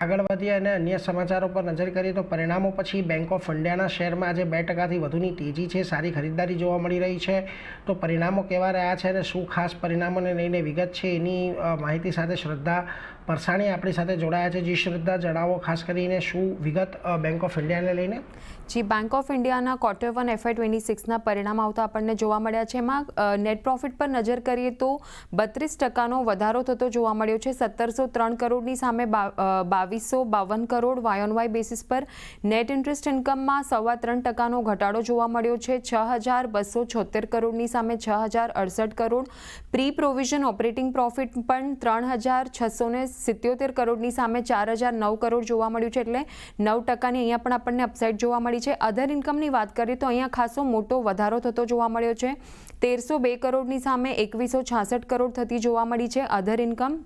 આગળ વધીએ અને અન્ય સમાચારો પર નજર કરીએ તો પરિણામો પછી બેંક ઓફ ઇન્ડિયાના શેરમાં આજે 2%થી વધુની તેજી છે, સારી ખરીદદારી જોવા મળી રહી છે। તો પરિણામો કેવા રહ્યા છે અને શું ખાસ પરિણામોને લઈને વિગત છે એની માહિતી સાથે શ્રદ્ધા પરસાણી આપણી સાથે જોડાયા છે। જી શ્રદ્ધા, જણાવો ખાસ કરીને શું વિગત બેંક ઓફ ઇન્ડિયાને લઈને? જી, બેંક ઓફ ઇન્ડિયાના Q1 FY26ના પરિણામ આવતા આપણને જોવા મળ્યા છે। એમાં નેટ પ્રોફિટ પર નજર કરીએ તો 32%નો વધારો થતો જોવા મળ્યો છે। 1703 કરોડની સામે 2252 crore Y on Y basis પર। નેટ ઇન્ટરેસ્ટ ઇન્કમમાં 3.25%નો ઘટાડો જોવા મળ્યો છે। 6276 કરોડની સામે 6068 crore. Pre provision operating profit પણ 3677 કરોડની સામે 4009 કરોડ જોવા મળ્યું છે, એટલે 9%ની અહીંયા પણ આપણને અપસાઇડ જોવા મળી છે। અધર ઇન્કમની વાત કરીએ તો અહીંયા ખાસો મોટો વધારો થતો જોવા મળ્યો છે। 1302 કરોડની સામે 2166 કરોડ થતી જોવા મળી છે અધર ઇન્કમ।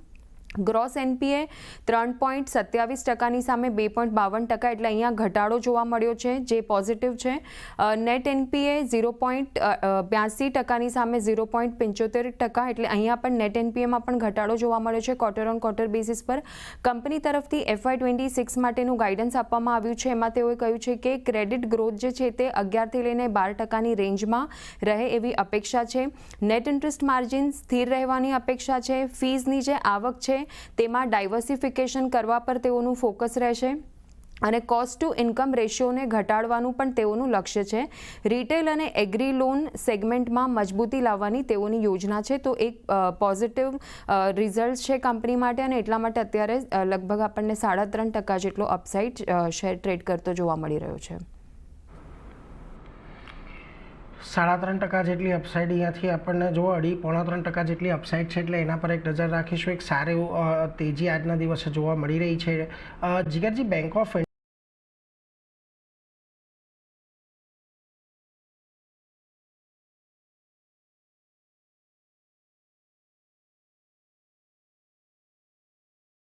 ગ્રોસ એનપીએ 3.27%ની સામે 2.52%, એટલે અહીંયા ઘટાડો જોવા મળ્યો છે જે પોઝિટિવ છે। નેટ એનપીએ 0.82%ની સામે 0.75%, એટલે અહીંયા પણ નેટ એનપીએમાં પણ ઘટાડો જોવા મળ્યો છે ક્વાર્ટર ઓન ક્વાર્ટર બેસિસ પર। કંપની તરફથી FY26 માટેનું ગાઈડન્સ આપવામાં આવ્યું છે। એમાં તેઓએ કહ્યું છે કે ક્રેડિટ ગ્રોથ જે છે તે 11થી લઈને 12%ની રેન્જમાં રહે એવી અપેક્ષા છે। નેટ ઇન્ટરેસ્ટ માર્જિન સ્થિર રહેવાની અપેક્ષા છે। ફીઝની જે આવક છે તેમાં ડાયવર્સિફિકેશન કરવા પર તેઓનું ફોકસ રહેશે અને કોસ્ટ ટુ ઇન્કમ રેશિયોને ઘટાડવાનું પણ તેઓનું લક્ષ્ય છે। રિટેલ અને એગ્રી લોન સેગમેન્ટમાં મજબૂતી લાવવાની તેઓની યોજના છે। તો એક પોઝિટિવ રિઝલ્ટ છે કંપની માટે અને એટલા માટે અત્યારે લગભગ આપણને 3.5% જેટલો અપસાઇડ શેર ટ્રેડ કરતો જોવા મળી રહ્યો છે। 3.5% જેટલી અપસાઇડ અહીંયાથી આપણને જો 2.5-3% જેટલી અપસાઇડ છે, એટલે એના પર એક નજર રાખીશું। એક સારી તેજી આજના દિવસે જોવા મળી રહી છે। જીગરજી, બેંક ઓફ